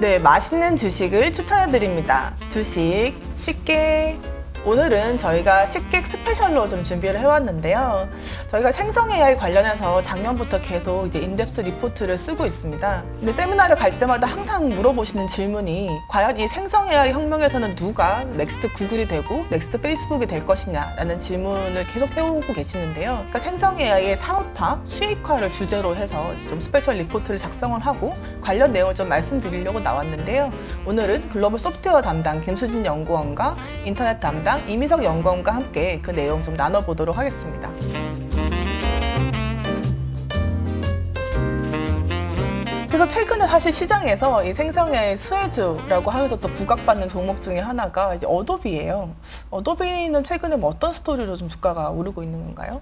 네, 맛있는 주식을 추천해드립니다. 주식 쉽게. 오늘은 저희가 식객 스페셜로 좀 준비를 해왔는데요. 저희가 생성 AI 관련해서 작년부터 계속 이제 인덱스 리포트를 쓰고 있습니다. 근데 세미나를 갈 때마다 항상 물어보시는 질문이 과연 이 생성 AI 혁명에서는 누가 넥스트 구글이 되고 넥스트 페이스북이 될 것이냐라는 질문을 계속 해오고 계시는데요. 그러니까 생성 AI의 산업화, 수익화를 주제로 해서 좀 스페셜 리포트를 작성을 하고 관련 내용을 좀 말씀드리려고 나왔는데요. 오늘은 글로벌 소프트웨어 담당 김수진 연구원과 인터넷 담당 이미석 연구원과 함께 그 내용 좀 나눠보도록 하겠습니다. 그래서 최근에 사실 시장에서 이 생성의 수혜주라고 하면서 또 부각받는 종목 중에 하나가 이제 어도비예요. 어도비는 최근에 뭐 어떤 스토리로 좀 주가가 오르고 있는 건가요?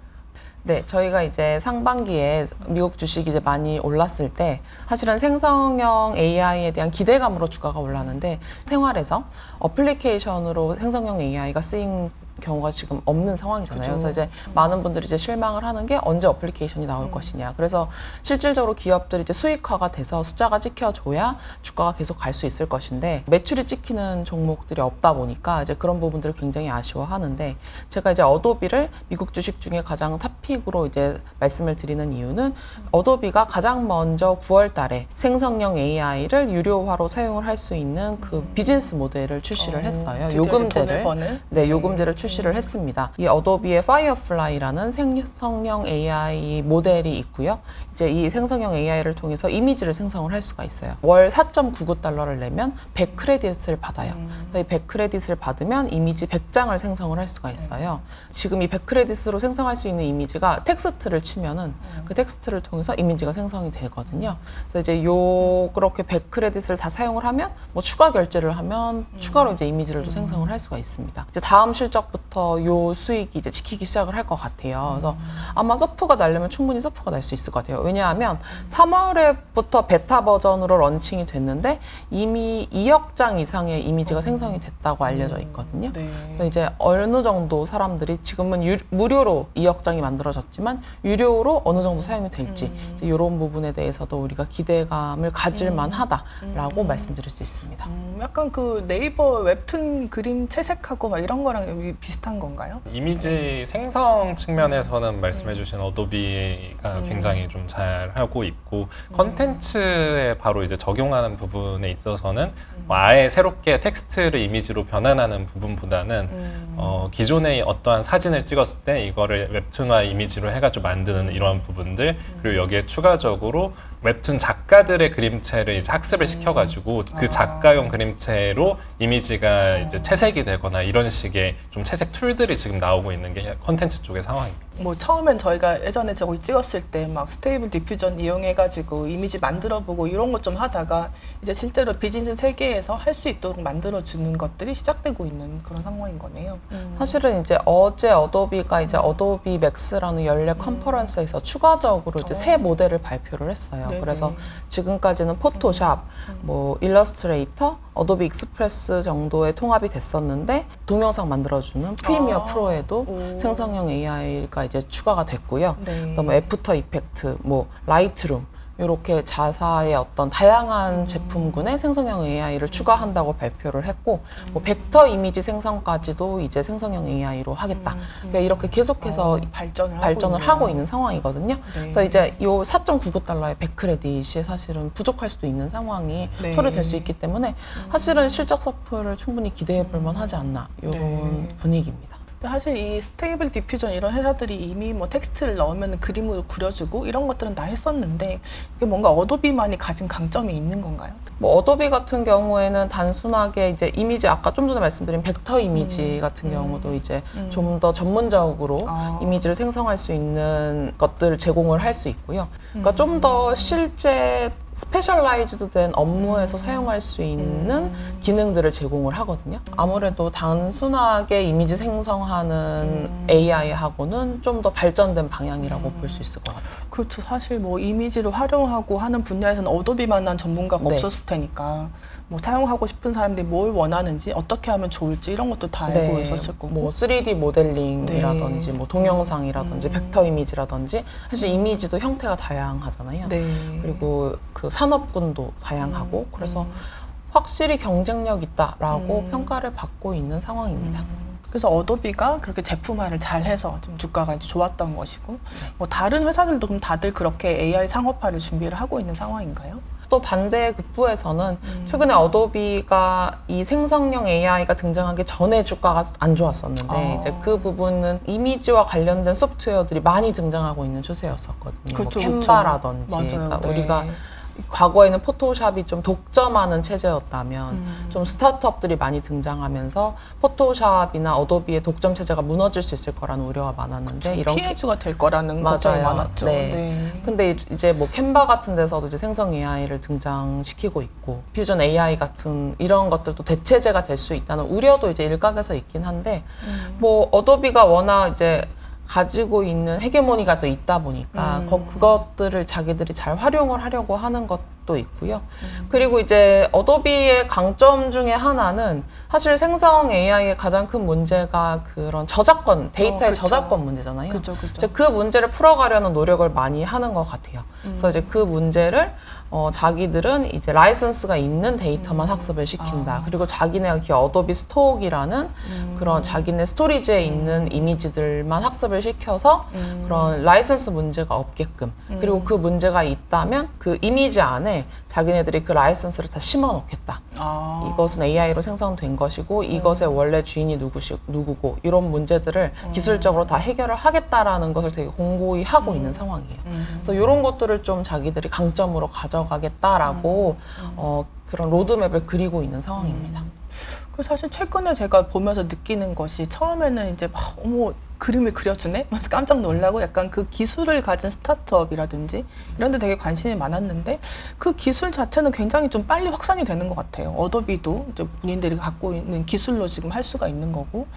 네, 저희가 이제 상반기에 미국 주식이 이제 많이 올랐을 때 사실은 생성형 AI에 대한 기대감으로 주가가 올랐는데 생활에서 어플리케이션으로 생성형 AI가 쓰인 경우가 지금 없는 상황이잖아요. 그쵸. 그래서 이제 많은 분들이 이제 실망을 하는 게 언제 어플리케이션이 나올 것이냐. 그래서 실질적으로 기업들이 이제 수익화가 돼서 숫자가 찍혀줘야 주가가 계속 갈 수 있을 것인데 매출이 찍히는 종목들이 없다 보니까 이제 그런 부분들을 굉장히 아쉬워하는데 제가 이제 어도비를 미국 주식 중에 가장 탑픽으로 이제 말씀을 드리는 이유는 어도비가 가장 먼저 9월 달에 생성형 AI를 유료화로 사용을 할 수 있는 그 비즈니스 모델을 출시를 했어요. 요금제를 출시를 했습니다. 이 어도비의 파이어플라이라는 생성형 AI 모델이 있고요. 이제 이 생성형 AI를 통해서 이미지를 생성을 할 수가 있어요. 월 4.99달러를 내면 100크레딧을 받아요. 이 100크레딧을 받으면 이미지 100장을 생성을 할 수가 있어요. 지금 이 100크레딧으로 생성할 수 있는 이미지가 텍스트를 치면은 그 텍스트를 통해서 이미지가 생성이 되거든요. 그래서 이제 그렇게 100크레딧을 다 사용을 하면 뭐 추가 결제를 하면 추가로 이제 이미지를 또 생성을 할 수가 있습니다. 이제 다음 실적부터 요 수익이 이제 지키기 시작을 할 것 같아요. 그래서 아마 서프가 나려면 충분히 서프가 날 수 있을 것 같아요. 왜냐하면 3월에부터 베타 버전으로 런칭이 됐는데 이미 2억 장 이상의 이미지가 생성이 됐다고 알려져 있거든요. 그래서 이제 어느 정도 사람들이 지금은 무료로 2억 장이 만들어졌지만 유료로 어느 정도 사용이 될지 이런 부분에 대해서도 우리가 기대감을 가질 만하다라고 말씀드릴 수 있습니다. 약간 그 네이버 웹툰 그림 채색하고 막 이런 거랑 비슷한 건가요? 이미지 생성 측면에서는 말씀해주신 어도비가 굉장히 좀 잘 하고 있고 컨텐츠에 바로 이제 적용하는 부분에 있어서는 뭐 아예 새롭게 텍스트를 이미지로 변환하는 부분보다는 기존의 어떠한 사진을 찍었을 때 이거를 웹툰화 이미지로 해가지고 만드는 이러한 부분들 그리고 여기에 추가적으로 웹툰 작가들의 그림체를 이제 학습을 시켜가지고 그 작가용 그림체로 이미지가 이제 채색이 되거나 이런 식의 좀 채색 툴들이 지금 나오고 있는 게 컨텐츠 쪽의 상황입니다. 뭐 처음엔 저희가 예전에 저거 찍었을 때 막 스테이블 디퓨전 이용해가지고 이미지 만들어보고 이런 것 좀 하다가 이제 실제로 비즈니스 세계에서 할 수 있도록 만들어주는 것들이 시작되고 있는 그런 상황인 거네요. 사실은 이제 어제 어도비가 이제 어도비 맥스라는 연례 컨퍼런스에서 추가적으로 이제 새 모델을 발표를 했어요. 네네. 그래서 지금까지는 포토샵, 뭐 일러스트레이터, 어도비 익스프레스 정도의 통합이 됐었는데 동영상 만들어주는 프리미어 프로에도 생성형 AI가 이제 추가가 됐고요. 뭐 애프터 이펙트, 뭐 라이트룸 이렇게 자사의 어떤 다양한 제품군에 생성형 AI를 추가한다고 발표를 했고 뭐 벡터 이미지 생성까지도 이제 생성형 AI로 하겠다. 그러니까 이렇게 계속해서 발전을 하고 있는 상황이거든요. 그래서 이제 요 4.99달러의 100크레딧이 사실은 부족할 수도 있는 상황이 초래될 수 있기 때문에 사실은 실적 서프를 충분히 기대해 볼 만하지 않나 이런 분위기입니다. 사실 이 스테이블 디퓨전 이런 회사들이 이미 뭐 텍스트를 넣으면 그림으로 그려주고 이런 것들은 다 했었는데 이게 뭔가 어도비만이 가진 강점이 있는 건가요? 뭐 어도비 같은 경우에는 단순하게 이제 이미지 아까 좀 전에 말씀드린 벡터 이미지 같은 경우도 이제 좀 더 전문적으로 이미지를 생성할 수 있는 것들을 제공을 할 수 있고요. 그러니까 좀 더 실제 스페셜라이즈드 된 업무에서 사용할 수 있는 기능들을 제공을 하거든요. 아무래도 단순하게 이미지 생성하는 AI하고는 좀 더 발전된 방향이라고 볼 수 있을 것 같아요. 그렇죠. 사실 뭐 이미지를 활용하고 하는 분야에서는 어도비만한 전문가가 없었을 테니까 뭐 사용하고 싶은 사람들이 뭘 원하는지 어떻게 하면 좋을지 이런 것도 다 알고 있었을 거고 뭐 3D 모델링이라든지 뭐 동영상이라든지 벡터 이미지라든지 사실 이미지도 형태가 다양하잖아요. 그리고 그 산업군도 다양하고 그래서 확실히 경쟁력 있다라고 평가를 받고 있는 상황입니다. 그래서 어도비가 그렇게 제품화를 잘해서 좀 주가가 이제 좋았던 것이고, 뭐 다른 회사들도 그럼 다들 그렇게 AI 상업화를 준비를 하고 있는 상황인가요? 또 반대 급부에서는 최근에 어도비가 이 생성형 AI가 등장하기 전에 주가가 안 좋았었는데 이제 그 부분은 이미지와 관련된 소프트웨어들이 많이 등장하고 있는 추세였었거든요. 그쵸, 뭐 캔바라든지 맞아요. 그러니까 네. 우리가 과거에는 포토샵이 좀 독점하는 체제였다면 좀 스타트업들이 많이 등장하면서 포토샵이나 어도비의 독점 체제가 무너질 수 있을 거라는 우려가 많았는데 이런 피해주가 될 거라는 걱정이 많았죠. 네. 근데 이제 뭐 캔바 같은 데서도 이제 생성 AI를 등장시키고 있고 퓨전 AI 같은 이런 것들도 대체제가 될 수 있다는 우려도 이제 일각에서 있긴 한데 뭐 어도비가 워낙 이제 가지고 있는 헤게모니가 또 있다 보니까 그것들을 자기들이 잘 활용을 하려고 하는 것도 있고요. 그리고 이제 어도비의 강점 중에 하나는 사실 생성 AI의 가장 큰 문제가 그런 저작권, 데이터의 그쵸. 저작권 문제잖아요. 그렇죠. 이제 그 문제를 풀어가려는 노력을 많이 하는 것 같아요. 그래서 이제 그 문제를 자기들은 이제 라이선스가 있는 데이터만 학습을 시킨다. 그리고 자기네 어도비 스톡이라는 그런 자기네 스토리지에 있는 이미지들만 학습을 시켜서 그런 라이선스 문제가 없게끔. 그리고 그 문제가 있다면 그 이미지 안에 자기네들이 그 라이선스를 다 심어 놓겠다. 이것은 AI로 생성된 것이고 이것의 원래 주인이 누구고 이런 문제들을 기술적으로 다 해결을 하겠다라는 것을 되게 공고히 하고 있는 상황이에요. 그래서 이런 것들을 좀 자기들이 강점으로 가져가겠다라고 그런 로드맵을 그리고 있는 상황입니다. 그 사실 최근에 제가 보면서 느끼는 것이 처음에는 이제 막 어머 그림을 그려주네? 그래서 깜짝 놀라고 약간 그 기술을 가진 스타트업이라든지 이런 데 되게 관심이 많았는데 그 기술 자체는 굉장히 좀 빨리 확산이 되는 것 같아요. 어도비도 이제 본인들이 갖고 있는 기술로 지금 할 수가 있는 거고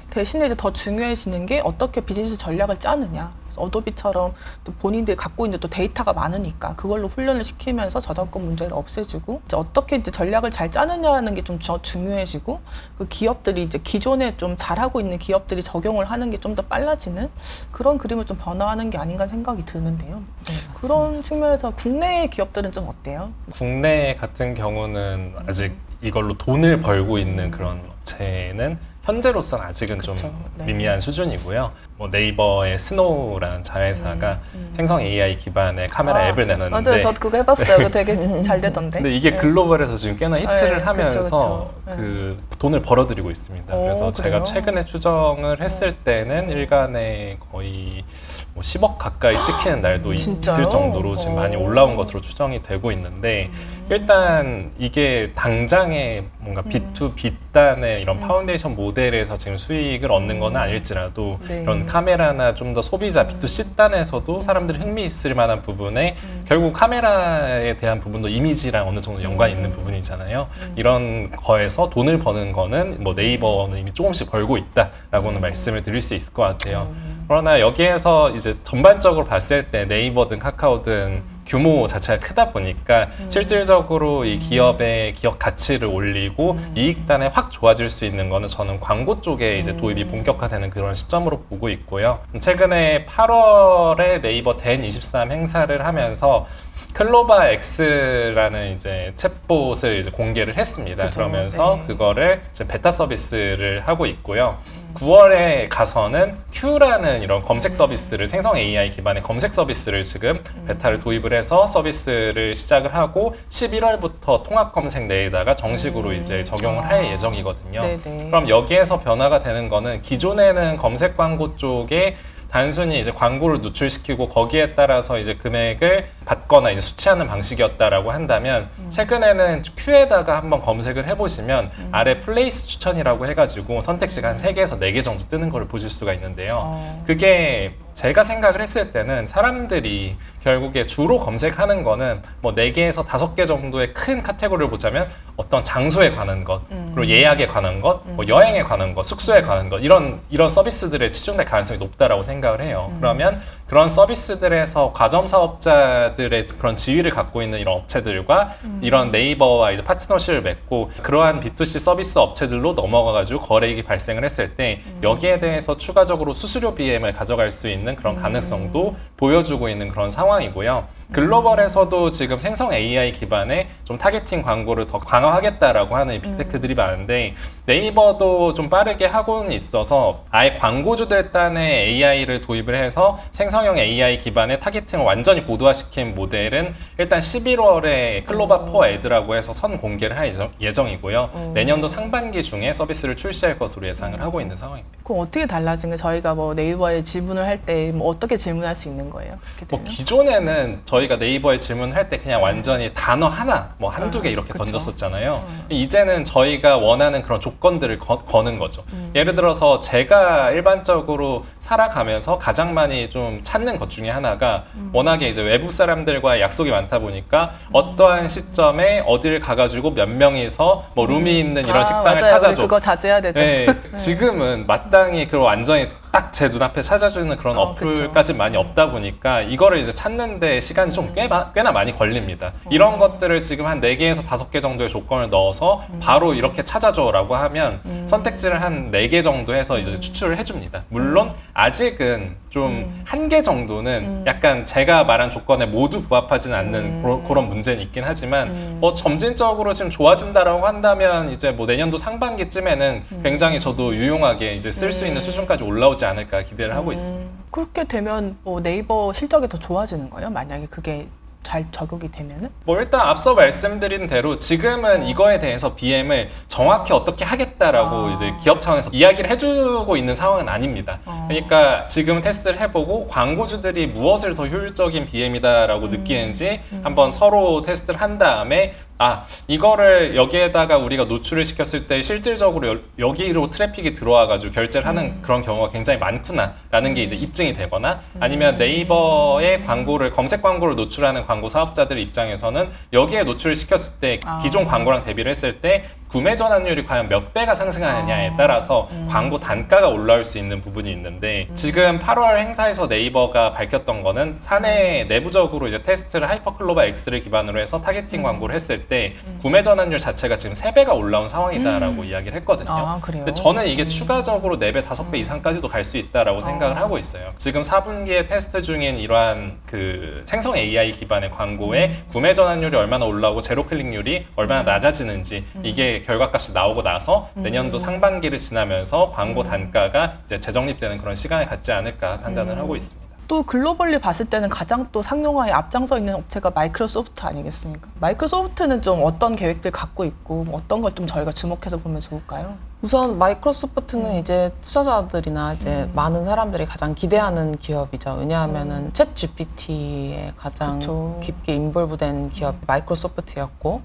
대신에 이제 더 중요해지는 게 어떻게 비즈니스 전략을 짜느냐. 그래서 어도비처럼 또 본인들이 갖고 있는 또 데이터가 많으니까 그걸로 훈련을 시키면서 저작권 문제를 없애주고 이제 어떻게 이제 전략을 잘 짜느냐는 게 좀 중요해지고 그 기업들이 이제 기존에 좀 잘하고 있는 기업들이 적용을 하는 게 좀 더 빨라지는 그런 그림을 좀 변화하는 게 아닌가 생각이 드는데요. 네, 그런 측면에서 국내 기업들은 좀 어때요? 국내 같은 경우는 아직 이걸로 돈을 벌고 있는 그런 업체는 현재로서는 아직은 그쵸, 좀 네. 미미한 수준이고요. 뭐 네이버의 스노우라는 자회사가 생성 AI 기반의 카메라 앱을 내놨는데 맞아요. 저도 그거 해봤어요. 그거 되게 잘 되던데. 근데 이게 네. 글로벌에서 지금 꽤나 히트를 네, 하면서 그쵸. 그 돈을 벌어들이고 있습니다. 오, 그래서 제가 그래요? 최근에 추정을 했을 때는 일간에 거의 뭐 10억 가까이 찍히는 날도 진짜요? 있을 정도로 지금 많이 올라온 것으로 추정이 되고 있는데 일단 이게 당장에 뭔가 B2B 단의 이런 파운데이션 모델에서 지금 수익을 얻는 건 아닐지라도 네. 이런 카메라나 좀 더 소비자 B2C 단에서도 사람들이 흥미 있을 만한 부분에 결국 카메라에 대한 부분도 이미지랑 어느 정도 연관이 있는 부분이잖아요. 이런 거에서 돈을 버는 거는 뭐 네이버는 이미 조금씩 벌고 있다라고는 말씀을 드릴 수 있을 것 같아요. 그러나 여기에서 이제 전반적으로 봤을 때 네이버든 카카오든 규모 자체가 크다 보니까 실질적으로 이 기업의 기업 가치를 올리고 이익단에 확 좋아질 수 있는 거는 저는 광고 쪽에 이제 도입이 본격화되는 그런 시점으로 보고 있고요. 최근에 8월에 네이버 댄23 행사를 하면서 클로바 X라는 이제 챗봇을 이제 공개를 했습니다. 그쵸, 그러면서 네. 그거를 이제 베타 서비스를 하고 있고요. 9월에 가서는 Q라는 이런 검색 서비스를 생성 AI 기반의 검색 서비스를 지금 베타를 도입을 해서 서비스를 시작을 하고 11월부터 통합 검색 내에다가 정식으로 이제 적용을 할 예정이거든요. 네네. 그럼 여기에서 변화가 되는 거는 기존에는 검색 광고 쪽에 단순히 이제 광고를 누출시키고 거기에 따라서 이제 금액을 받거나 이제 수치하는 방식이었다라고 한다면 최근에는 Q에다가 한번 검색을 해보시면 아래 플레이스 추천이라고 해가지고 선택지가 한 3개에서 4개 정도 뜨는 걸 보실 수가 있는데요. 그게 제가 생각을 했을 때는 사람들이 결국에 주로 검색하는 거는 뭐 4개에서 5개 정도의 큰 카테고리를 보자면 어떤 장소에 관한 것, 그리고 예약에 관한 것, 뭐 여행에 관한 것, 숙소에 관한 것 이런 서비스들에 치중될 가능성이 높다라고 생각을 해요. 그러면 그런 서비스들에서 과점 사업자들의 그런 지위를 갖고 있는 이런 업체들과 이런 네이버와 이제 파트너십을 맺고 그러한 B2C 서비스 업체들로 넘어가가지고 거래액이 발생을 했을 때 여기에 대해서 추가적으로 수수료 BM을 가져갈 수 있는 있는 그런 가능성도 보여주고 있는 그런 상황이고요. 글로벌에서도 지금 생성 AI 기반의 좀 타겟팅 광고를 더 강화하겠다라고 하는 빅테크들이 많은데 네이버도 좀 빠르게 하고는 있어서 아예 광고주들 딴에 AI를 도입을 해서 생성형 AI 기반의 타겟팅을 완전히 고도화시킨 모델은 일단 11월에 클로바 포 애드라고 해서 선 공개를 할 예정이고요. 내년도 상반기 중에 서비스를 출시할 것으로 예상을 하고 있는 상황입니다. 그럼 어떻게 달라진 게 저희가 뭐 네이버에 질문을 할 때 뭐 어떻게 질문할 수 있는 거예요? 그렇게 뭐 되면? 기존에는 저희가 네이버에 질문할 때 그냥 완전히 단어 하나, 뭐 한두 개 이렇게 그쵸. 던졌었잖아요. 이제는 저희가 원하는 그런 조건들을 거는 거죠. 예를 들어서 제가 일반적으로 살아가면서 가장 많이 좀 찾는 것 중에 하나가 워낙에 이제 외부 사람들과 약속이 많다 보니까 어떠한 시점에 어디를 가가지고 몇 명이서 뭐 룸이 있는 이런 식당을 맞아요. 우리 찾아줘. 그거 자제해야 되죠. 네, 지금은 마땅히 그 완전히 딱 제 눈앞에 찾아주는 그런 어플까지 많이 없다 보니까 이거를 이제 찾는데 시간이 좀 꽤나 많이 걸립니다. 이런 것들을 지금 한 4개에서 5개 정도의 조건을 넣어서 바로 이렇게 찾아줘라고 하면 선택지를 한 4개 정도 해서 이제 추출을 해줍니다. 물론 아직은 좀 한 개 정도는 약간 제가 말한 조건에 모두 부합하지는 않는 그런 문제는 있긴 하지만 뭐 점진적으로 지금 좋아진다라고 한다면 이제 뭐 내년도 상반기쯤에는 굉장히 저도 유용하게 이제 쓸 수 있는 수준까지 올라오지 않을까 기대를 하고 있습니다. 그렇게 되면 뭐 네이버 실적이 더 좋아지는 거예요? 만약에 그게 잘 적용이 되면은? 뭐 일단 앞서 말씀드린 대로 지금은 이거에 대해서 BM을 정확히 어떻게 하겠다라고 이제 기업 차원에서 이야기를 해주고 있는 상황은 아닙니다. 그러니까 지금 테스트를 해보고 광고주들이 무엇을 더 효율적인 BM이다라고 느끼는지 한번 서로 테스트를 한 다음에 이거를 여기에다가 우리가 노출을 시켰을 때 실질적으로 여기로 트래픽이 들어와가지고 결제를 하는 그런 경우가 굉장히 많구나라는 게 이제 입증이 되거나 아니면 네이버의 광고를 검색 광고를 노출하는 광고 사업자들 입장에서는 여기에 노출을 시켰을 때 기존 광고랑 대비를 했을 때 구매 전환율이 과연 몇 배가 상승하느냐에 따라서 광고 단가가 올라올 수 있는 부분이 있는데 지금 8월 행사에서 네이버가 밝혔던 거는 사내 내부적으로 이제 테스트를 하이퍼클로바 X를 기반으로 해서 타겟팅 광고를 했을 때 구매 전환율 자체가 지금 3배가 올라온 상황이다라고 이야기를 했거든요. 그래요? 근데 저는 이게 추가적으로 4배, 5배 이상까지도 갈 수 있다라고 생각을 하고 있어요. 지금 4분기에 테스트 중인 이러한 그 생성 AI 기반의 광고에 구매 전환율이 얼마나 올라오고 제로 클릭률이 얼마나 낮아지는지 이게 결과값이 나오고 나서 내년도 상반기를 지나면서 광고 단가가 이제 재정립되는 그런 시간을 갖지 않을까 판단을 하고 있습니다. 또 글로벌리 봤을 때는 가장 또 상용화에 앞장서 있는 업체가 마이크로소프트 아니겠습니까? 마이크로소프트는 좀 어떤 계획들 갖고 있고 어떤 걸 좀 저희가 주목해서 보면 좋을까요? 우선 마이크로소프트는 이제 투자자들이나 이제 많은 사람들이 가장 기대하는 기업이죠. 왜냐하면은 챗 GPT에 가장 그쵸. 깊게 인볼브된 기업이 마이크로소프트였고,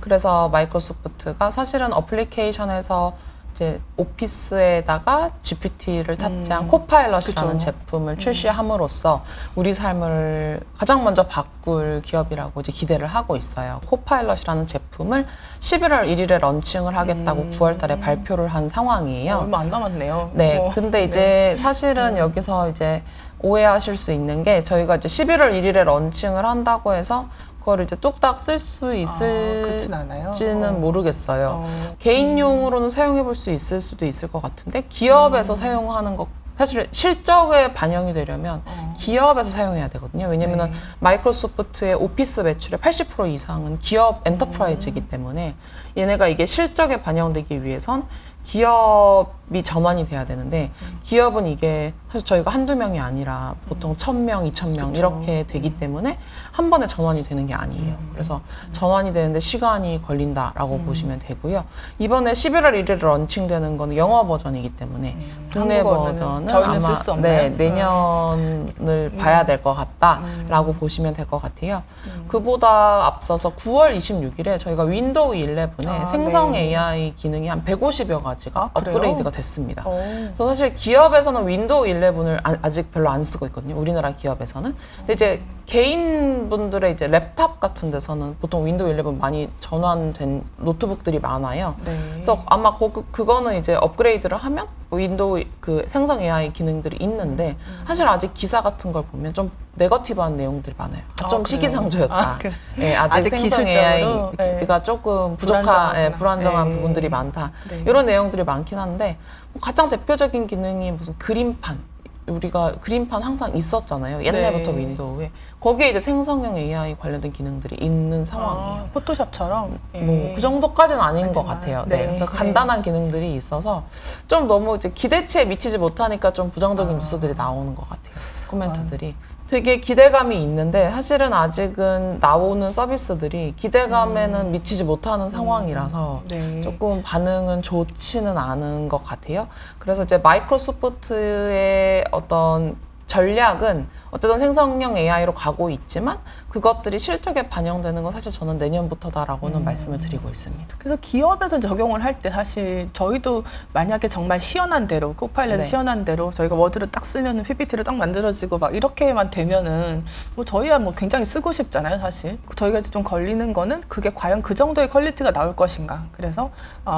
그래서 마이크로소프트가 사실은 어플리케이션에서 이제 오피스에다가 GPT를 탑재한 코파일럿이라는 그쵸. 제품을 출시함으로써 우리 삶을 가장 먼저 바꿀 기업이라고 이제 기대를 하고 있어요. 코파일럿이라는 제품을 11월 1일에 런칭을 하겠다고 9월 달에 발표를 한 상황이에요. 얼마 안 남았네요. 네, 근데 이제 사실은 여기서 이제 오해하실 수 있는 게 저희가 이제 11월 1일에 런칭을 한다고 해서 그걸 이제 뚝딱 쓸 수 그렇진 않아요. 있을지는 모르겠어요. 개인용으로는 사용해 볼 수 있을 수도 있을 것 같은데 기업에서 사용하는 것 사실 실적에 반영이 되려면 기업에서 사용해야 되거든요. 왜냐면은 마이크로소프트의 오피스 매출의 80% 이상은 기업 엔터프라이즈이기 때문에 얘네가 이게 실적에 반영되기 위해선 기업이 전환이 돼야 되는데 기업은 이게 사실 저희가 한두 명이 아니라 보통 1000명, 2000명 그쵸. 이렇게 되기 때문에 한 번에 전환이 되는 게 아니에요. 그래서 전환이 되는데 시간이 걸린다라고 보시면 되고요. 이번에 11월 1일에 런칭되는 건 영어 버전이기 때문에 국내 한국어는 버전은 저희는 아마 쓸 수 없나요? 내년을 봐야 될 것 같다라고 보시면 될 것 같아요. 그보다 앞서서 9월 26일에 저희가 윈도우 11에 생성 AI 기능이 한 150여 가지가 그래요? 업그레이드가 됐습니다. 그래서 사실 기업에서는 윈도우 11을 아직 별로 안 쓰고 있거든요. 우리나라 기업에서는. 근데 이제 개인분들의 이제 랩탑 같은 데서는 보통 윈도우 11 많이 전환된 노트북들이 많아요. 네. 그래서 아마 그거는 이제 업그레이드를 하면 윈도우 그 생성 AI 기능들이 있는데 사실 아직 기사 같은 걸 보면 좀 네거티브한 내용들이 많아요. 좀 그래요? 시기상조였다. 그래. 네, 아직 생성 기술적으로 AI가 조금 불안정한 부분들이 많다. 네. 이런 내용들이 많긴 한데 가장 대표적인 기능이 무슨 그림판 우리가 그림판 항상 있었잖아요. 옛날부터 네. 윈도우에. 거기에 이제 생성형 AI 관련된 기능들이 있는 상황이에요. 포토샵처럼. 뭐 그 정도까지는 아닌 것 하지만, 같아요. 네. 네. 그래서 네. 간단한 기능들이 있어서 좀 너무 이제 기대치에 미치지 못하니까 좀 부정적인 뉴스들이 나오는 것 같아요. 코멘트들이. 되게 기대감이 있는데 사실은 아직은 나오는 서비스들이 기대감에는 미치지 못하는 상황이라서 네. 조금 반응은 좋지는 않은 것 같아요. 그래서 이제 마이크로소프트의 어떤 전략은 어쨌든 생성형 AI로 가고 있지만 그것들이 실적에 반영되는 건 사실 저는 내년부터다라고는 말씀을 드리고 있습니다. 그래서 기업에서 적용을 할 때 사실 저희도 만약에 정말 시연한 대로 코파일럿 네. 시연한 대로 저희가 워드를 딱 쓰면 PPT로 딱 만들어지고 막 이렇게만 되면은 뭐 저희야 뭐 굉장히 쓰고 싶잖아요 사실. 저희가 이제 좀 걸리는 거는 그게 과연 그 정도의 퀄리티가 나올 것인가. 그래서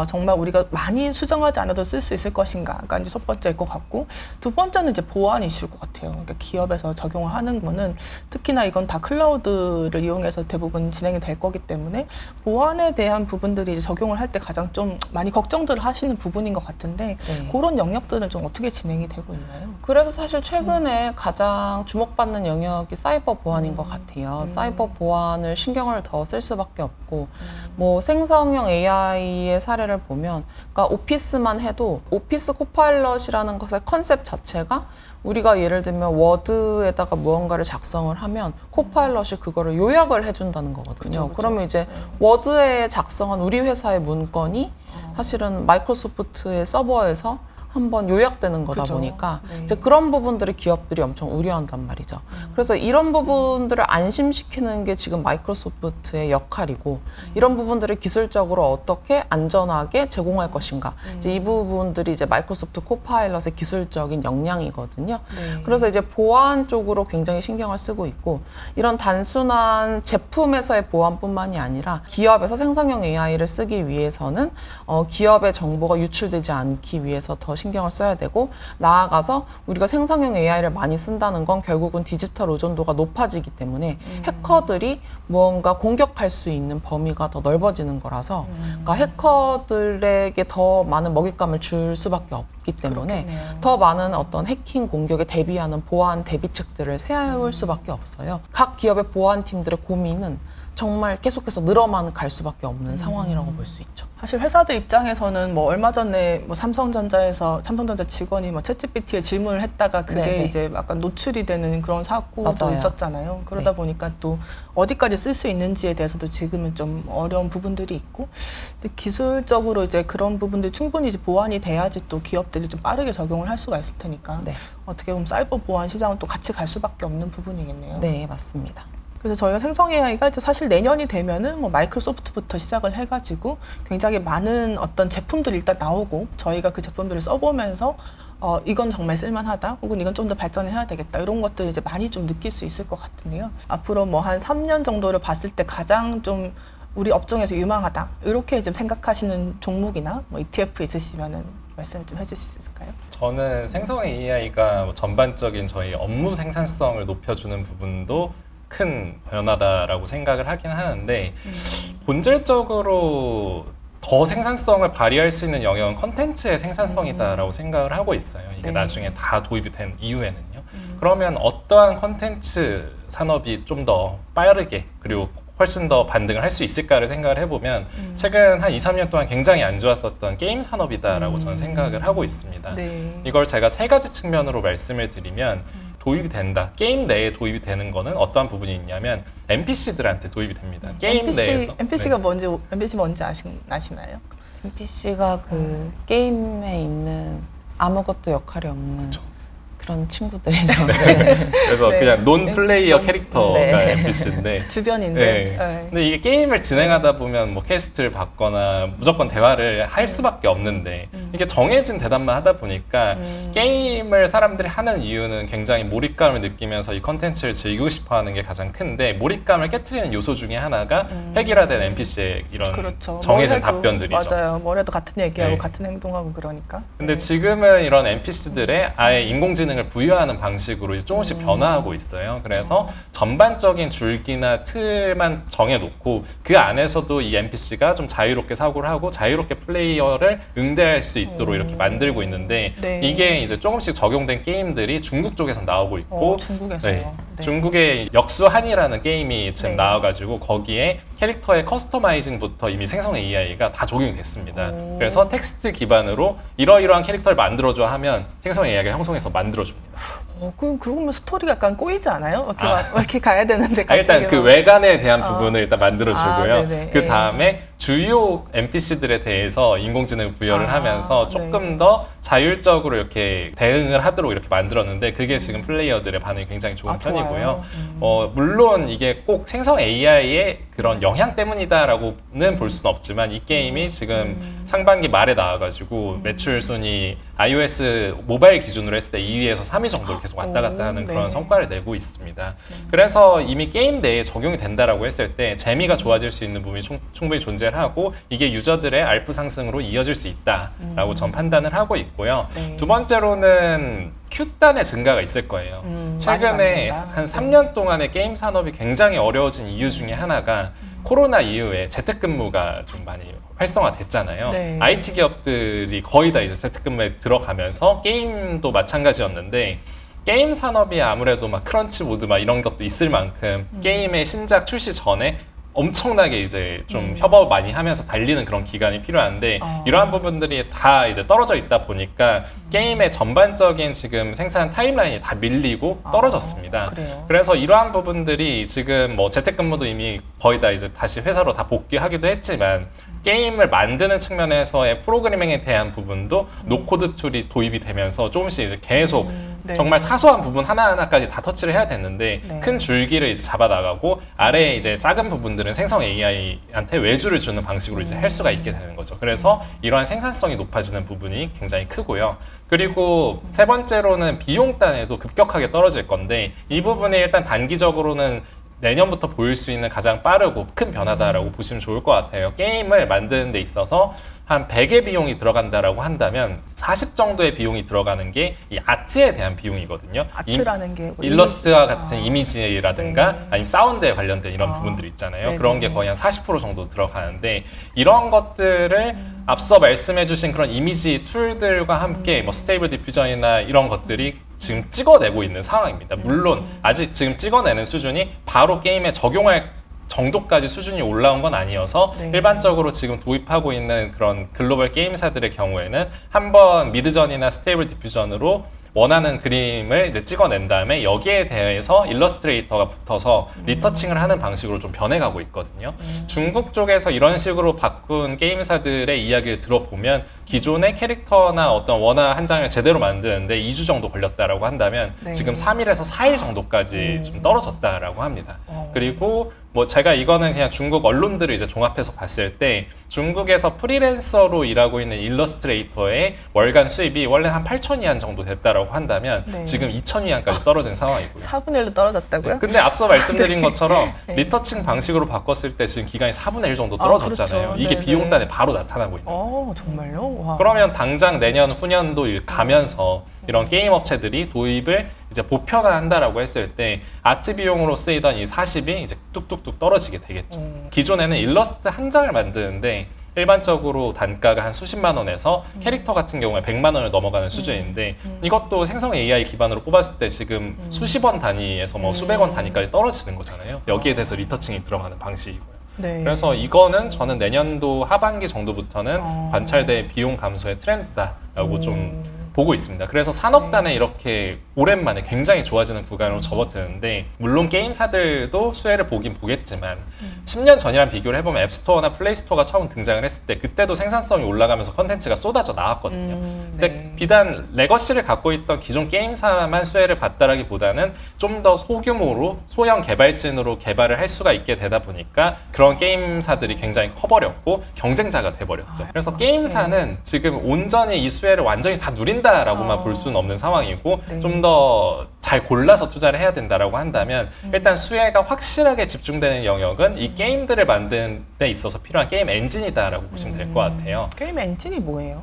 정말 우리가 많이 수정하지 않아도 쓸 수 있을 것인가가 이제 첫 번째일 것 같고, 두 번째는 이제 보안 이슈일 것 같아요. 그러니까 기업에서 적용을 하는 거는 특히나 이건 다 클라우드를 이용해서 대부분 진행이 될 거기 때문에 보안에 대한 부분들이 이제 적용을 할 때 가장 좀 많이 걱정들을 하시는 부분인 것 같은데 네. 그런 영역들은 좀 어떻게 진행이 되고 있나요? 그래서 사실 최근에 가장 주목받는 영역이 사이버 보안인 것 같아요. 사이버 보안을 신경을 더 쓸 수밖에 없고, 뭐 생성형 AI의 사례를 보면, 그러니까 오피스만 해도 오피스 코파일럿이라는 것의 컨셉 자체가 우리가 예를 들면 워드에다가 무언가를 작성을 하면 코파일럿이 그거를 요약을 해준다는 거거든요. 그쵸. 그러면 이제 워드에 작성한 우리 회사의 문건이 사실은 마이크로소프트의 서버에서 한번 요약되는 거다 그죠. 보니까 네. 이제 그런 부분들을 기업들이 엄청 우려한단 말이죠. 그래서 이런 부분들을 안심시키는 게 지금 마이크로소프트의 역할이고, 이런 부분들을 기술적으로 어떻게 안전하게 제공할 것인가. 이제 이 부분들이 이제 마이크로소프트 코파일럿의 기술적인 역량이거든요. 네. 그래서 이제 보안 쪽으로 굉장히 신경을 쓰고 있고, 이런 단순한 제품에서의 보안뿐만이 아니라 기업에서 생성형 AI를 쓰기 위해서는 기업의 정보가 유출되지 않기 위해서 더 신경을 써야 되고, 나아가서 우리가 생성형 AI를 많이 쓴다는 건 결국은 디지털 의존도가 높아지기 때문에 해커들이 무언가 공격할 수 있는 범위가 더 넓어지는 거라서, 그러니까 해커들에게 더 많은 먹잇감을 줄 수밖에 없기 때문에 그렇겠네요. 더 많은 어떤 해킹 공격에 대비하는 보안 대비책들을 세울 수밖에 없어요. 각 기업의 보안팀들의 고민은 정말 계속해서 늘어만 갈 수밖에 없는 상황이라고 볼 수 있죠. 사실 회사들 입장에서는 뭐 얼마 전에 뭐 삼성전자 직원이 뭐 챗GPT에 질문을 했다가 그게 네네. 이제 약간 노출이 되는 그런 사고도 맞아요. 있었잖아요. 그러다 네. 보니까 또 어디까지 쓸 수 있는지에 대해서도 지금은 좀 어려운 부분들이 있고, 근데 기술적으로 이제 그런 부분들이 충분히 이제 보완이 돼야지 또 기업들이 좀 빠르게 적용을 할 수가 있을 테니까 네. 어떻게 보면 사이버 보안 시장은 또 같이 갈 수밖에 없는 부분이겠네요. 네, 맞습니다. 그래서 저희가 생성 AI가 이제 사실 내년이 되면은 뭐 마이크로소프트부터 시작을 해가지고 굉장히 많은 어떤 제품들이 일단 나오고, 저희가 그 제품들을 써보면서 이건 정말 쓸만하다, 혹은 이건 좀 더 발전해야 되겠다, 이런 것들 이제 많이 좀 느낄 수 있을 것 같은데요. 앞으로 뭐 한 3년 정도를 봤을 때 가장 좀 우리 업종에서 유망하다, 이렇게 좀 생각하시는 종목이나 뭐 ETF 있으시면은 말씀 좀 해주실 수 있을까요? 저는 생성 AI가 전반적인 저희 업무 생산성을 높여주는 부분도 큰 변화다라고 생각을 하긴 하는데, 본질적으로 더 생산성을 발휘할 수 있는 영역은 컨텐츠의 생산성이다라고 생각을 하고 있어요. 이게 네. 나중에 다 도입이 된 이후에는요. 그러면 어떠한 컨텐츠 산업이 좀 더 빠르게 그리고 훨씬 더 반등을 할 수 있을까를 생각을 해보면 최근 한 2, 3년 동안 굉장히 안 좋았었던 게임 산업이다라고 저는 생각을 하고 있습니다. 네. 이걸 제가 세 가지 측면으로 말씀을 드리면, 도입이 된다. 게임 내에 도입이 되는 거는 어떠한 부분이 있냐면 NPC들한테 도입이 됩니다. 게임 내에서. NPC가 뭔지 아시나요? NPC가 그 게임에 있는 아무것도 역할이 없는 그런 친구들이죠. 네. 그래서 네. 그냥 논 플레이어 논- 캐릭터가 네. NPC인데 주변인들. 네. 네. 근데 이게 게임을 진행하다 보면 뭐 퀘스트를 받거나 무조건 대화를 할 수밖에 없는데, 이게 정해진 대답만 하다 보니까 게임을 사람들이 하는 이유는 굉장히 몰입감을 느끼면서 이 컨텐츠를 즐기고 싶어 하는 게 가장 큰데, 몰입감을 깨트리는 요소 중에 하나가 획일화된 NPC의 이런 그렇죠. 정해진 뭘 해도, 답변들이죠. 맞아요. 뭘 해도 같은 얘기하고 네. 같은 행동하고 그러니까. 근데 지금은 이런 NPC들의 아예 인공지능 인공지능을 부여하는 방식으로 이제 조금씩 변화하고 있어요. 그래서 전반적인 줄기나 틀만 정해놓고 그 안에서도 이 NPC가 좀 자유롭게 사고를 하고 자유롭게 플레이어를 응대할 수 있도록 이렇게 만들고 있는데 네. 이게 이제 조금씩 적용된 게임들이 중국 쪽에서 나오고 있고 중국에서요. 네. 네. 중국의 역수한이라는 게임이 지금 네. 나와가지고 거기에 캐릭터의 커스터마이징부터 이미 생성 AI가 다 적용이 됐습니다. 오. 그래서 텍스트 기반으로 이러이러한 캐릭터를 만들어줘 하면 생성 AI가 형성해서 만들어줍니다. 그럼 그러면 스토리가 약간 꼬이지 않아요? 이렇게 가야 되는데 일단 갑자기 그 막- 외관에 대한 부분을 일단 만들어주고요. 네네. 그 다음에 주요 NPC들에 대해서 인공지능 부여를 하면서 조금 네. 더 자율적으로 이렇게 대응을 하도록 이렇게 만들었는데 그게 지금 플레이어들의 반응이 굉장히 좋은 편이고요. 좋아요. 물론 이게 꼭 생성 AI의 그런 영향 때문이다라고는 볼 수는 없지만 이 게임이 지금 상반기 말에 나와가지고 매출 순위 iOS 모바일 기준으로 했을 때 2위에서 3위 정도를 계속 왔다 갔다 하는 그런 네. 성과를 내고 있습니다. 그래서 이미 게임 내에 적용이 된다라고 했을 때 재미가 좋아질 수 있는 부분이 충분히 존재를 하고 이게 유저들의 알프 상승으로 이어질 수 있다라고 전 판단을 하고 있고요. 네. 두 번째로는 Q단의 증가가 있을 거예요. 최근에 많이 만든다. 한 3년 동안의 게임 산업이 굉장히 어려워진 이유 중에 하나가 코로나 이후에 재택근무가 좀 많이 활성화됐잖아요. 네. IT 기업들이 거의 다 이제 재택근무에 들어가면서 게임도 마찬가지였는데 게임 산업이 아무래도 막 크런치 모드 막 이런 것도 있을 만큼 게임의 신작 출시 전에 엄청나게 이제 좀 협업 많이 하면서 달리는 그런 기간이 필요한데 이러한 부분들이 다 이제 떨어져 있다 보니까 게임의 전반적인 지금 생산 타임라인이 다 밀리고 떨어졌습니다. 그래요. 그래서 이러한 부분들이 지금 뭐 재택근무도 이미 거의 다 이제 다시 회사로 다 복귀하기도 했지만 게임을 만드는 측면에서의 프로그래밍에 대한 부분도 노코드 툴이 도입이 되면서 조금씩 이제 계속 네. 정말 사소한 부분 하나하나까지 다 터치를 해야 됐는데 네. 큰 줄기를 이제 잡아 나가고 아래에 이제 작은 부분들은 생성 AI한테 외주를 주는 방식으로 이제 할 수가 있게 되는 거죠. 그래서 이러한 생산성이 높아지는 부분이 굉장히 크고요. 그리고 세 번째로는 비용단에도 급격하게 떨어질 건데 이 부분이 일단 단기적으로는 내년부터 보일 수 있는 가장 빠르고 큰 변화다라고 보시면 좋을 것 같아요. 게임을 만드는 데 있어서 한 100의 비용이 들어간다라고 한다면 40 정도의 비용이 들어가는 게 이 아트에 대한 비용이거든요. 아트라는 게 일러스트와 같은 이미지라든가 네. 아니면 사운드에 관련된 이런 부분들 있잖아요. 네네. 그런 게 거의 한 40% 정도 들어가는데 이런 것들을 앞서 말씀해주신 그런 이미지 툴들과 함께 뭐 스테이블 디퓨전이나 이런 것들이 지금 찍어내고 있는 상황입니다. 물론 아직 지금 찍어내는 수준이 바로 게임에 적용할 정도까지 수준이 올라온 건 아니어서 네. 일반적으로 지금 도입하고 있는 그런 글로벌 게임사들의 경우에는 한번 미드전이나 스테이블 디퓨전으로 원하는 그림을 이제 찍어낸 다음에 여기에 대해서 일러스트레이터가 붙어서 리터칭을 하는 방식으로 좀 변해가고 있거든요. 중국 쪽에서 이런 식으로 바꾼 게임사들의 이야기를 들어보면 기존의 캐릭터나 어떤 원화 한 장을 제대로 만드는데 2주 정도 걸렸다라고 한다면 네. 지금 3일에서 4일 정도까지 좀 떨어졌다라고 합니다. 어. 그리고 뭐 제가 이거는 그냥 중국 언론들을 이제 종합해서 봤을 때 중국에서 프리랜서로 일하고 있는 일러스트레이터의 월간 수입이 원래 한 8,000위안 정도 됐다라고 한다면 네. 지금 2,000위안까지 떨어진 상황이고요. 4분의 1로 떨어졌다고요? 근데 앞서 말씀드린 것처럼 네. 리터칭 방식으로 바꿨을 때 지금 기간이 4분의 1 정도 떨어졌잖아요. 그렇죠. 이게 네네. 비용단에 바로 나타나고 있는 거예요. 정말요? 와. 그러면 당장 내년 후년도 가면서 이런 게임 업체들이 도입을 이제 보편화한다라고 했을 때 아트 비용으로 쓰이던 이 40이 이제 뚝뚝뚝 떨어지게 되겠죠. 기존에는 일러스트 한 장을 만드는데 일반적으로 단가가 한 수십만 원에서 캐릭터 같은 경우에 100만 원을 넘어가는 수준인데 이것도 생성 AI 기반으로 뽑았을 때 지금 수십 원 단위에서 뭐 수백 원 단위까지 떨어지는 거잖아요. 여기에 대해서 리터칭이 들어가는 방식이고요. 네. 그래서 이거는 저는 내년도 하반기 정도부터는 관찰될 비용 감소의 트렌드다라고 좀 보고 있습니다. 그래서 산업단에 이렇게 오랜만에 굉장히 좋아지는 구간으로 접어드는데 물론 게임사들도 수혜를 보긴 보겠지만 10년 전이랑 비교를 해보면 앱스토어나 플레이스토어가 처음 등장을 했을 때 그때도 생산성이 올라가면서 컨텐츠가 쏟아져 나왔거든요. 근데 네. 비단 레거시를 갖고 있던 기존 게임사만 수혜를 봤다라기보다는 좀 더 소규모로 소형 개발진으로 개발을 할 수가 있게 되다 보니까 그런 게임사들이 굉장히 커버렸고 경쟁자가 돼버렸죠. 그래서 게임사는 지금 온전히 이 수혜를 완전히 다 누린다라고만 볼 수는 없는 상황이고 네. 좀 더 잘 골라서 투자를 해야 된다라고 한다면 일단 수혜가 확실하게 집중되는 영역은 이 게임들을 만드는 데 있어서 필요한 게임 엔진이다라고 보시면 될 것 같아요. 게임 엔진이 뭐예요?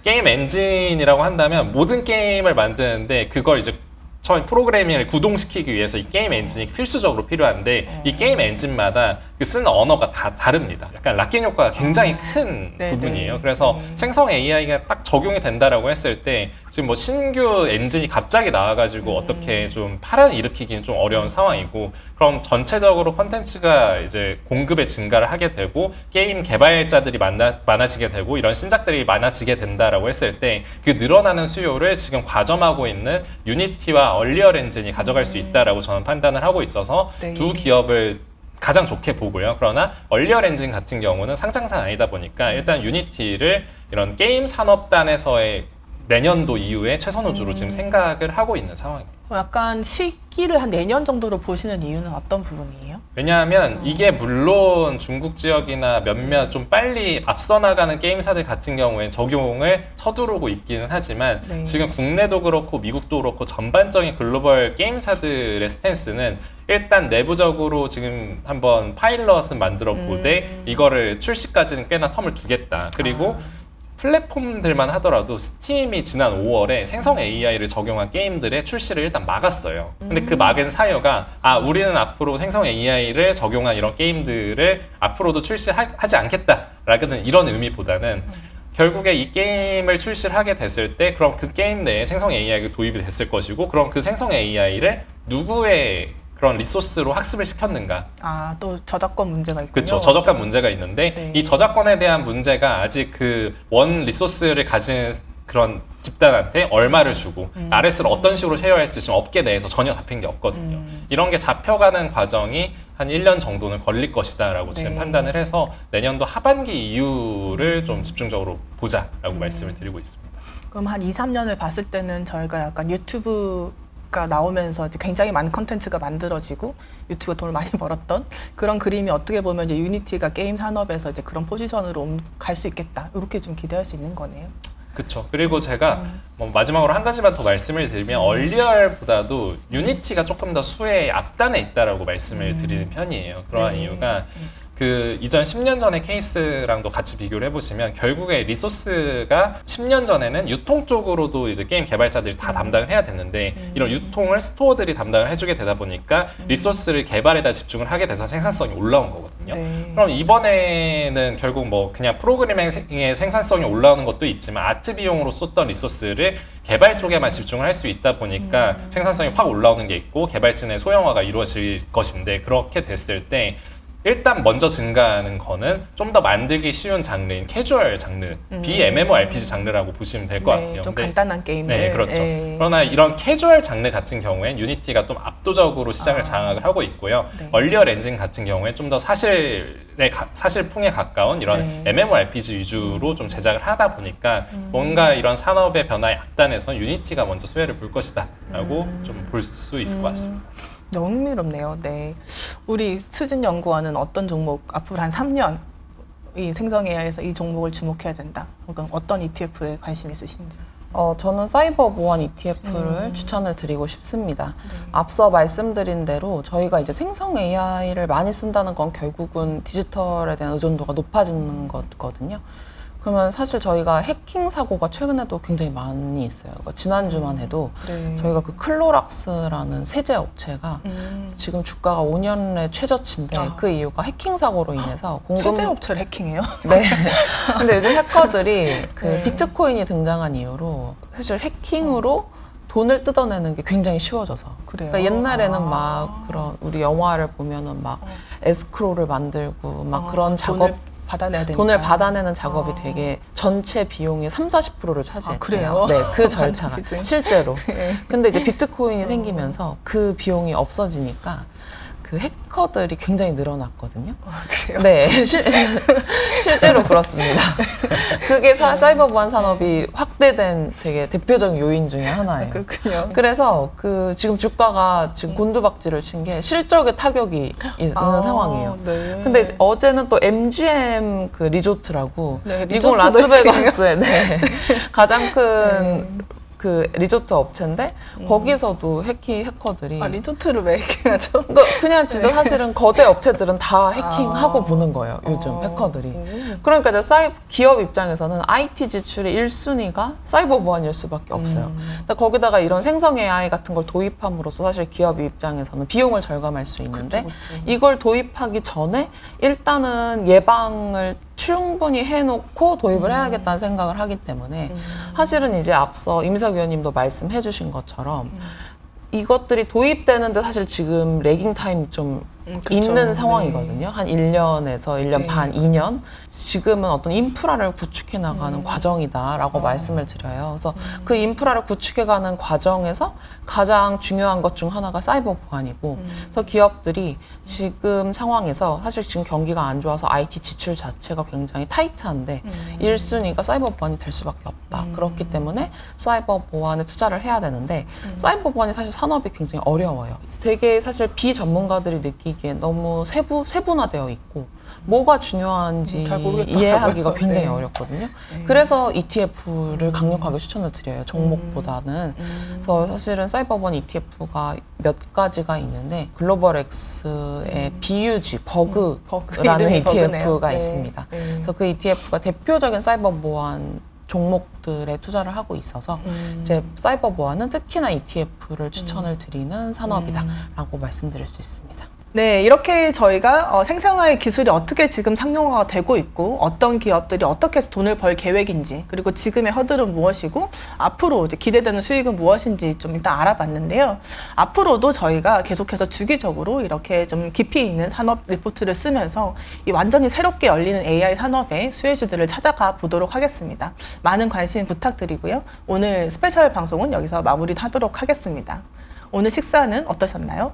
게임 엔진이라고 한다면 모든 게임을 만드는데 그걸 이제 처음 프로그래밍을 구동시키기 위해서 이 게임 엔진이 필수적으로 필요한데 이 게임 엔진마다 그 쓰는 언어가 다 다릅니다. 약간 락인 효과가 굉장히 큰 네, 부분이에요. 네. 그래서 네. 생성 AI가 딱 적용이 된다라고 했을 때 지금 뭐 신규 엔진이 갑자기 나와가지고 어떻게 좀 파란을 일으키기는 좀 어려운 상황이고 그럼 전체적으로 컨텐츠가 이제 공급의 증가를 하게 되고 게임 개발자들이 많아지게 되고 이런 신작들이 많아지게 된다라고 했을 때 그 늘어나는 수요를 지금 과점하고 있는 유니티와 얼리얼 엔진이 가져갈 수 있다라고 저는 판단을 하고 있어서 네. 두 기업을 가장 좋게 보고요. 그러나 얼리얼 엔진 같은 경우는 상장사는 아니다 보니까 일단 유니티를 이런 게임 산업단에서의 내년도 이후에 최선 호주로 지금 생각을 하고 있는 상황입니다. 약간 시기를 한 내년 정도로 보시는 이유는 어떤 부분이에요? 왜냐하면 이게 물론 중국 지역이나 몇몇 좀 빨리 앞서 나가는 게임사들 같은 경우에 적용을 서두르고 있기는 하지만 네. 지금 국내도 그렇고 미국도 그렇고 전반적인 글로벌 게임사들의 스탠스는 일단 내부적으로 지금 한번 파일럿은 만들어 보되 이거를 출시까지는 꽤나 텀을 두겠다. 그리고 플랫폼들만 하더라도 스팀이 지난 5월에 생성 AI를 적용한 게임들의 출시를 일단 막았어요. 근데 그 막은 사유가 우리는 앞으로 생성 AI를 적용한 이런 게임들을 앞으로도 출시하지 않겠다라는 이런 의미보다는 결국에 이 게임을 출시를 하게 됐을 때 그럼 그 게임 내에 생성 AI가 도입이 됐을 것이고 그럼 그 생성 AI를 누구의 그런 리소스로 학습을 시켰는가. 또 저작권 문제가 있군요. 그렇죠. 저작권 문제가 있는데 네. 이 저작권에 대한 문제가 아직 그 원 리소스를 가진 그런 집단한테 얼마를 주고 RS를 어떤 식으로 쉐어할지 지금 업계 내에서 전혀 잡힌 게 없거든요. 이런 게 잡혀가는 과정이 한 1년 정도는 걸릴 것이다 라고 지금 네. 판단을 해서 내년도 하반기 이후를 좀 집중적으로 보자라고 말씀을 드리고 있습니다. 그럼 한 2, 3년을 봤을 때는 저희가 약간 유튜브가 나오면서 이제 굉장히 많은 컨텐츠가 만들어지고 유튜브가 돈을 많이 벌었던 그런 그림이 어떻게 보면 이제 유니티가 게임 산업에서 이제 그런 포지션으로 갈 수 있겠다. 이렇게 좀 기대할 수 있는 거네요. 그렇죠. 그리고 제가 뭐 마지막으로 한 가지만 더 말씀을 드리면 얼리얼보다도 유니티가 조금 더 수혜의 앞단에 있다라고 말씀을 드리는 편이에요. 그러한 네. 이유가 그 이전 10년 전의 케이스랑도 같이 비교를 해보시면 결국에 리소스가 10년 전에는 유통 쪽으로도 이제 게임 개발자들이 다 담당을 해야 됐는데 이런 유통을 스토어들이 담당을 해주게 되다 보니까 리소스를 개발에다 집중을 하게 돼서 생산성이 올라온 거거든요. 네. 그럼 이번에는 결국 뭐 그냥 프로그래밍의 생산성이 올라오는 것도 있지만 아트 비용으로 썼던 리소스를 개발 쪽에만 집중을 할 수 있다 보니까 생산성이 확 올라오는 게 있고 개발진의 소형화가 이루어질 것인데 그렇게 됐을 때 일단 먼저 증가하는 거는 좀 더 만들기 쉬운 장르인 캐주얼 장르, BMMORPG 장르라고 보시면 될 것 같아요. 좀 근데 간단한 게임들. 네, 그렇죠. 네. 그러나 이런 캐주얼 장르 같은 경우엔 유니티가 좀 압도적으로 시장을 장악을 하고 있고요. 네. 얼리얼 엔진 같은 경우엔 좀 더 사실풍에 가까운 이런 네. MMORPG 위주로 좀 제작을 하다 보니까 뭔가 이런 산업의 변화의 앞단에서 유니티가 먼저 수혜를 볼 것이다 라고 좀 볼 수 있을 것 같습니다. 너무 흥미롭네요. 네. 우리 수진 연구원은 어떤 종목 앞으로 한 3년 이 생성 AI에서 이 종목을 주목해야 된다. 혹은 어떤 ETF에 관심 있으신지. 저는 사이버 보안 ETF를 추천을 드리고 싶습니다. 앞서 말씀드린 대로 저희가 이제 생성 AI를 많이 쓴다는 건 결국은 디지털에 대한 의존도가 높아지는 거거든요. 그러면 사실 저희가 해킹 사고가 최근에도 굉장히 많이 있어요. 그러니까 지난주만 해도 네. 저희가 그 클로락스라는 세제 업체가 지금 주가가 5년의 최저치인데 그 이유가 해킹 사고로 인해서 최대 업체를 해킹해요? 네. 근데 요즘 해커들이 그 네. 비트코인이 등장한 이유로 사실 해킹으로 돈을 뜯어내는 게 굉장히 쉬워져서. 그래요? 그러니까 옛날에는 막 그런 우리 영화를 보면은 막 에스크로를 만들고 막 그런 작업 받아내야 되니까. 돈을 받아내는 작업이 되게 전체 비용의 30~40%를 차지했대요. 그래요? 네, 그 절차가 그치? 실제로. 네. 근데 이제 비트코인이 생기면서 그 비용이 없어지니까 그 해커들이 굉장히 늘어났거든요. 그래요? 네, 실제로 그렇습니다. 그게 사이버 보안 산업이 확대된 되게 대표적인 요인 중에 하나예요. 그렇군요. 그래서 그 지금 주가가 지금 곤두박질을 친 게 실적의 타격이 있는 상황이에요. 네. 근데 이제 어제는 또 MGM 그 리조트라고 네, 미국 리조트도 라스베가스에 네, 가장 큰 그 그 리조트 업체인데 거기서도 해커들이 리조트를 왜 해킹하죠? 그러니까 그냥 진짜 사실은 거대 업체들은 다 해킹하고 보는 거예요. 요즘 해커들이. 그러니까 이제 기업 입장에서는 IT 지출의 1순위가 사이버 보안일 수밖에 없어요. 근데 거기다가 이런 생성 AI 같은 걸 도입함으로써 사실 기업 입장에서는 비용을 절감할 수 있는데 그쵸. 이걸 도입하기 전에 일단은 예방을 충분히 해놓고 도입을 해야겠다는 생각을 하기 때문에 사실은 이제 앞서 임석 위원님도 말씀해 주신 것처럼 이것들이 도입되는데 사실 지금 레깅 타임이 좀 그쵸. 있는 네. 상황이거든요. 한 1년에서 1년 네. 반, 2년. 지금은 어떤 인프라를 구축해 나가는 과정이다라고 말씀을 드려요. 그래서 그 인프라를 구축해 가는 과정에서 가장 중요한 것 중 하나가 사이버 보안이고 그래서 기업들이 지금 상황에서 사실 지금 경기가 안 좋아서 IT 지출 자체가 굉장히 타이트한데 1순위가 사이버 보안이 될 수밖에 없다. 그렇기 때문에 사이버 보안에 투자를 해야 되는데 사이버 보안이 사실 산업이 굉장히 어려워요. 되게 사실 비전문가들이 느끼기엔 너무 세분화되어 있고 뭐가 중요한지 잘 모르겠더라고요. 이해하기가 굉장히 네. 어렵거든요. 그래서 ETF를 강력하게 추천을 드려요. 종목보다는. 그래서 사실은 사이버 보안 ETF가 몇 가지가 있는데 글로벌 X의 BUG, 버그라는 이름이 ETF가 버그네요. 네. 있습니다. 네. 그래서 그 ETF가 대표적인 사이버 보안 종목들에 투자를 하고 있어서 이제 사이버 보안은 특히나 ETF를 추천을 드리는 산업이다라고 말씀드릴 수 있습니다. 네, 이렇게 저희가 생성AI 기술이 어떻게 지금 상용화가 되고 있고 어떤 기업들이 어떻게 해서 돈을 벌 계획인지 그리고 지금의 허들은 무엇이고 앞으로 이제 기대되는 수익은 무엇인지 좀 일단 알아봤는데요. 앞으로도 저희가 계속해서 주기적으로 이렇게 좀 깊이 있는 산업 리포트를 쓰면서 이 완전히 새롭게 열리는 AI 산업의 수혜주들을 찾아가 보도록 하겠습니다. 많은 관심 부탁드리고요. 오늘 스페셜 방송은 여기서 마무리하도록 하겠습니다. 오늘 식사는 어떠셨나요?